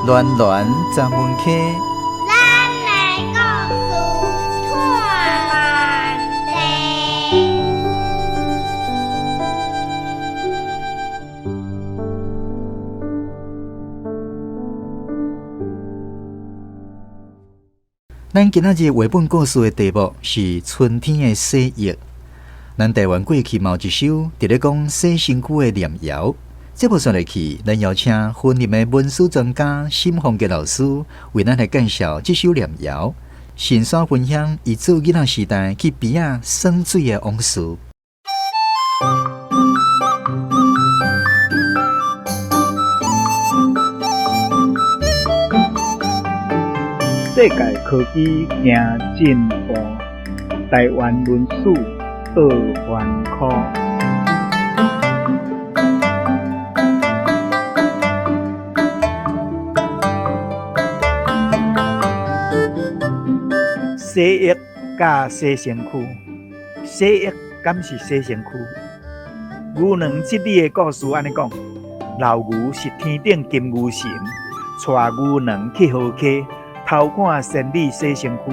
暖暖曾文溪，咱来故事串联。咱今仔日绘本故事的题目是春天的洗浴。咱台湾过去有一首伫咧讲洗身躯的念谣。节目上来去，咱邀请婚礼的文史专家沈凤吉老师为咱来介绍这首念谣，顺续分享伊做囡仔时代去边仔耍水的往事。世界科技行进步，台湾文史学环科。洗浴甲洗身躯，洗浴敢是洗身躯？牛郎织女的故事安尼讲：老牛是天顶金牛神，带牛郎去河溪偷看仙女洗身躯。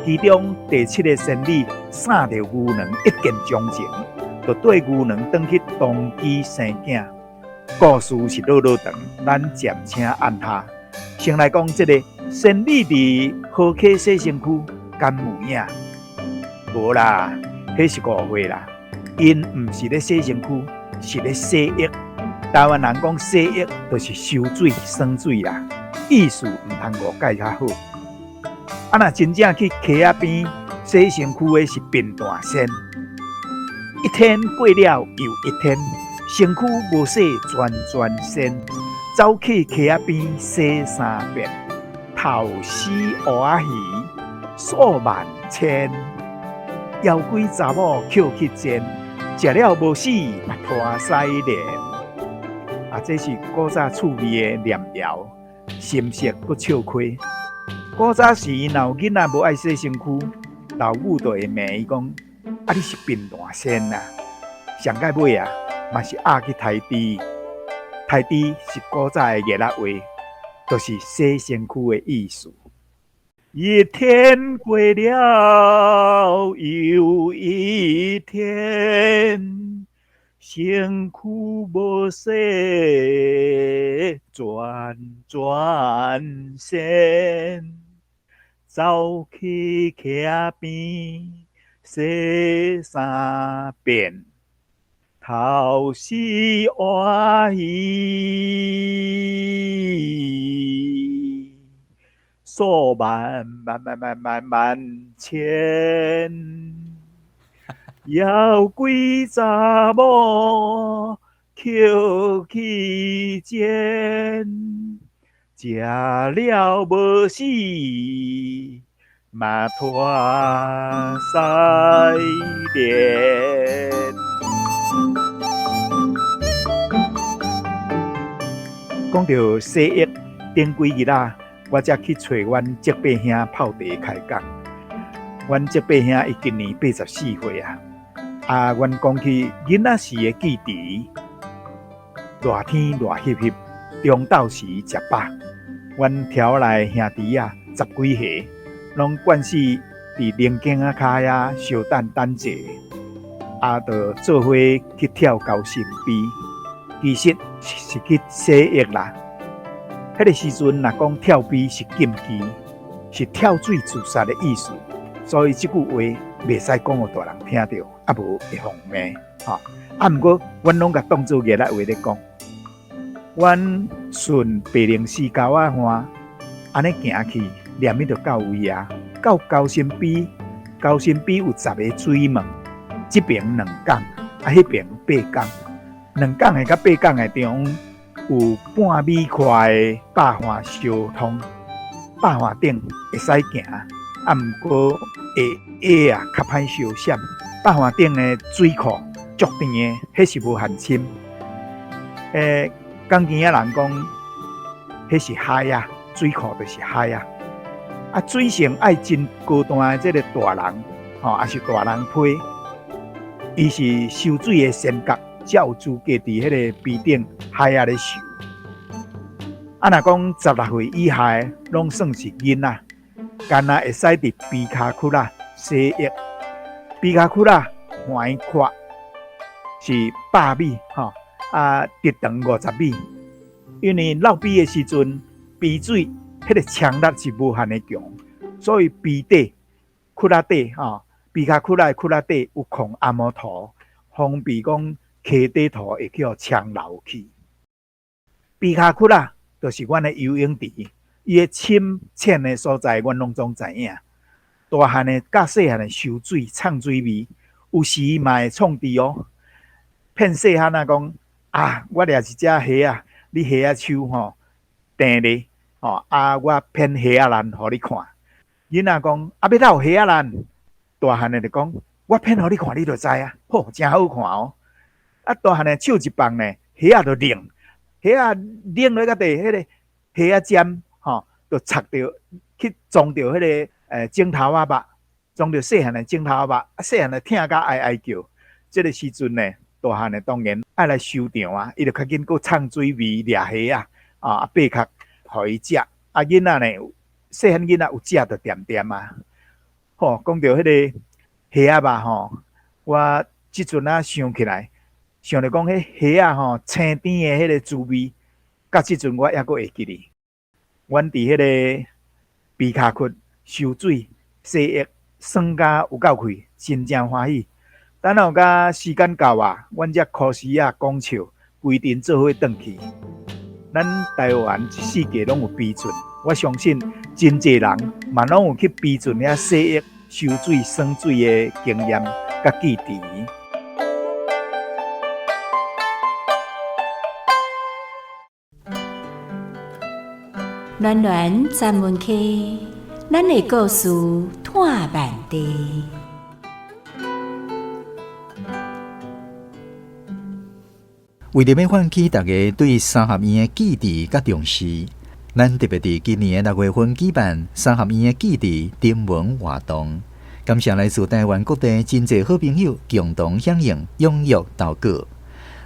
其中第7个仙女杀着牛郎一见钟情，就对牛郎转去当机生囝。故事是落长，咱暂请按下。先来讲这个仙女伫河溪洗身躯，敢有影？无啦，迄是误会啦。因毋是咧洗身躯，是咧洗浴。台湾人讲洗浴，就是收水、耍水啦，意思毋通误解较好。啊，若真正去溪仔边洗身躯的是变大仙，一天过了又一天，身躯无洗全仙，走去溪仔边洗3遍，头死活鱼数万千，妖怪查某捡去煎，食了无死嘛拖屎连。啊，这是古早趣味的念谣，深色阁笑开。古早时，若有囡仔无爱洗身躯，老母就会骂伊讲：啊，你是变大仙啦！上到尾啊，嘛是压去台猪。台猪是古早的热辣话，就是洗身躯的意思。一天过了又一天，身躯无洗全仙，走去溪边洗3遍，头死活鱼数万千，妖怪查某捡去煎，食了无死嘛拖屎连。讲到洗浴，顶几日啊，我才去找阮叔伯兄泡茶开讲。阮叔伯兄伊今年84岁啊，阮讲起囡仔时的记忆，热天热翕翕，中昼时食饱，阮条内兄弟啊10几岁，拢惯势伫菱景仔骹遐相等者，就做伙去跳高山边。其实是去洗浴啦。迄个时阵，若讲跳边是禁忌，是跳水自杀的意思，所以即句话袂使讲互大人听到，无会互骂。毋过阮拢甲当做热辣话咧讲。阮顺白灵寺沟仔岸，安尼行去，念伊就到位啊。到高山边，高山边有10个水门，即边2港，迄边8港。2港的甲8港的中有半米宽的百花小通，百花顶会使行，毋过下啊较歹烧闪。百花顶的水库足甜的，迄是无限深。讲经仔人讲，迄是海啊，水库就是海啊。水性爱真高端的这个大人，也是大人批，伊是受水的仙格。才有资格伫迄个边顶海仔咧受。若讲16岁以下的，拢算是囡仔，干那会使伫鼻骹窟啦洗液，鼻骹窟啦环扩是100米吼，直长50米，因为落鼻的时阵，鼻水迄个呛力是无限的强，所以鼻底窟仔底吼，鼻骹窟仔窟仔底有控按摩涂，方便讲溪底涂会去互呛流去。鼻骹窟仔就是阮的游泳池，伊的深浅的所在，阮拢总知影。大汉的甲细汉的受水、呛水味，有时嘛会创治哦。骗细汉啊讲我掠一只虾啊，你虾啊手吼订咧吼我骗虾啊烂互你看。囡仔讲要哪有虾啊烂？大汉的就讲我骗互你看，你就知啊，好真好看哦。大汉的手一放呢，虾啊就冷。虾啊冷落个地，迄个虾啊尖吼，就插着去撞着迄个镜头仔肉，撞着细汉的镜头仔肉，细汉的疼甲哀哀叫。这个时阵呢，大汉的当然爱来收场啊，伊就较紧，搁呛水味掠虾啊，爬壳互伊食。囡仔呢，细汉囡仔有食就点点啊。吼，讲到迄个虾啊肉吼，我即阵想起来。想着讲，迄虾吼青甜的迄个滋味，到即阵我还阁会记哩。阮伫迄个鼻骹窟受水洗液，爽甲有够开，真正欢喜。等候甲时间到啊，阮才考试讲笑，规定做伙转去。咱台湾一世界拢有比船，我相信真济人嘛拢有去比船遐洗液、受水、耍水的经验甲记忆。暖暖咱们去，咱的故事探万地。为着要唤起大家对三合院的记忆甲重视，咱特别伫今年的6月份举办三合院的记忆征文活动，感谢来自台湾各地真侪好朋友共同响应，踊跃投稿。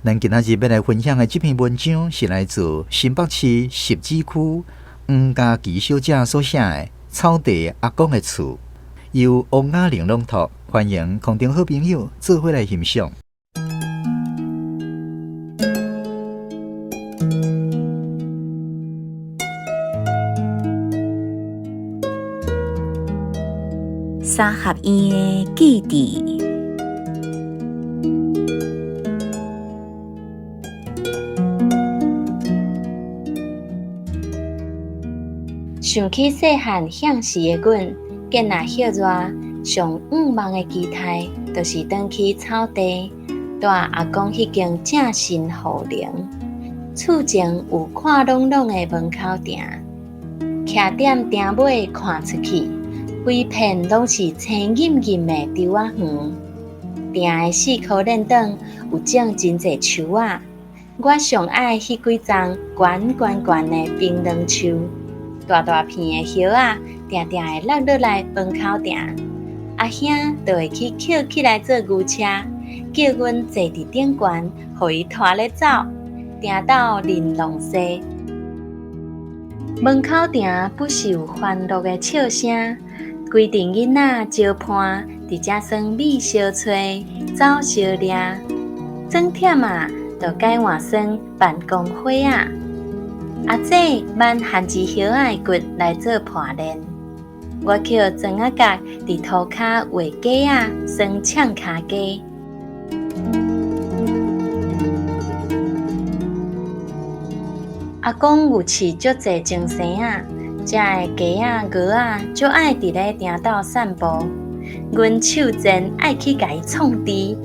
咱今仔日要来分享的这篇文章是来自新北市汐止区黄家琪小姐所写的《草地阿公的厝》，由王雅玲朗读，欢迎空中好朋友做伙来欣赏。三合院的记忆。想起细汉向时的阮，见若歇热，上愿望的期待，就是转去草地，带阿公迄间正新户龄，厝前有看朗朗的门口埕，徛踮埕尾看出去，规片拢是青荫荫的稻仔园。埕的四颗链顶有种真侪树仔，我上爱迄几丛悬的槟榔树。大大片的叶仔，定定会落落来门口埕，阿兄就会去捡起来做牛车，叫阮坐伫顶悬，互伊拖咧走，埕到林long西。门口埕不时有欢乐的笑声，规阵囡仔招伴，伫遮耍米烧炊、走烧掠，装忝啊，就改换耍办公伙仔。阿姐挽番薯叶仔的骨来做伴练，我捡砖仔角伫涂骹画鸡仔，耍抢骹鸡。阿公有饲足侪精生仔，遮的鸡仔、鹅仔就爱伫咧埕斗散步，阮手贱爱去甲伊创治。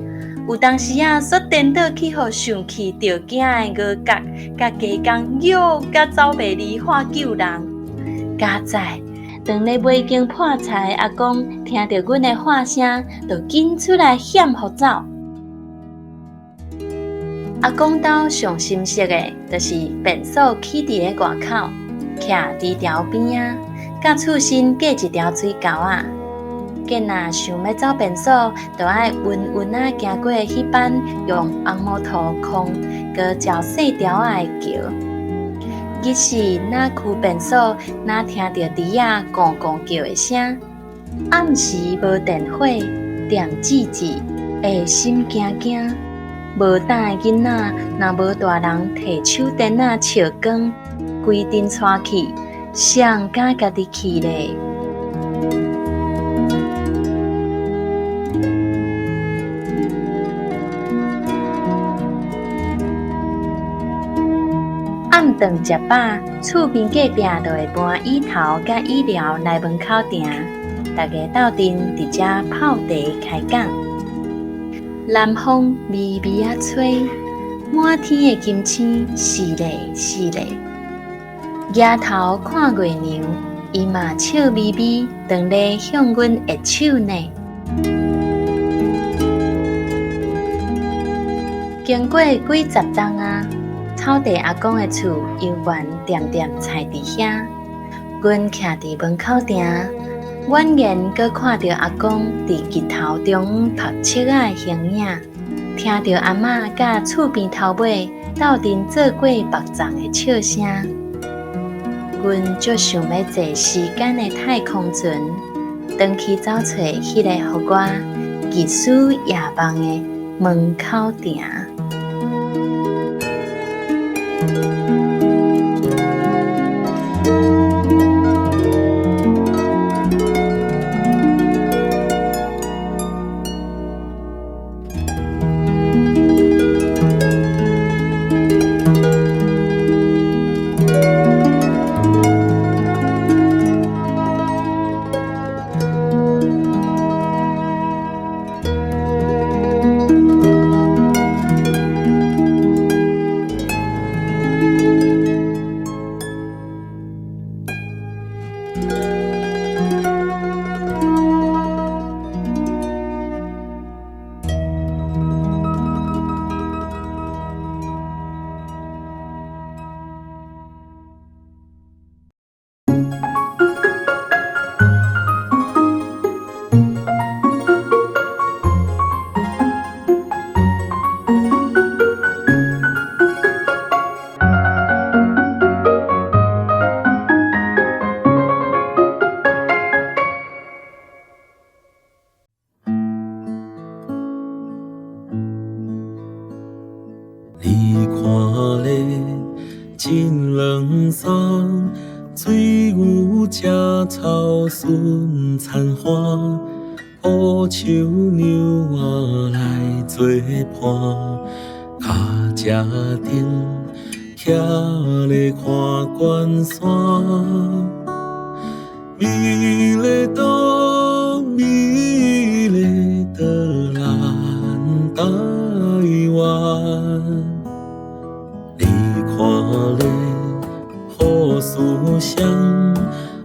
有当时煞颠倒去，互生气着惊的鹅角，甲鸡公摇甲走袂离，喊救人。加在当咧买间破菜，阿公听着阮的喊声，就紧出来险互走。阿公兜上深色的，就是便所起伫咧外口，徛伫条边仔，甲厝身隔一条水沟仔。见若想要走便所，就爱稳稳啊行过迄班用红毛土空，搁照细条仔的桥。日时那区便所，那听到猪仔咕咕叫的声，暗时无电火，点姊姊，会心惊惊。无胆的囡仔，若无大人摕手电仔照光，规阵带去，谁敢家己去咧？暗顿食饱，厝边隔壁就会搬椅头甲椅料来门口埕，大家斗阵伫遮泡茶开讲。南风微微啊吹，满天的金星是咧是咧。抬头看月娘，伊嘛笑眯眯，当咧向阮握手呢。经过几十冬啊，草地阿公的厝犹原点点菜伫遐。阮徛伫门口埕，远远阁看到阿公伫日头中晒七仔的形影，听到阿嬷甲厝边头尾斗阵做过目粽的笑声。阮足想要坐时间的太空船，转去找找迄个互我日思夜梦的门口埕。你看咧，真冷霜，水牛食草顺残花，乌树牛仔来做伴，脚只顶徛咧看关山，美丽岛，美丽的咱台湾。你看咧，雨丝香，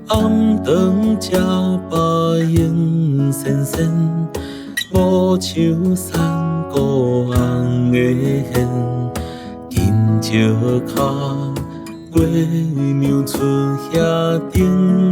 暗顿吃白影闪闪，五树山孤红的hen，金石脚，月娘出遐顶。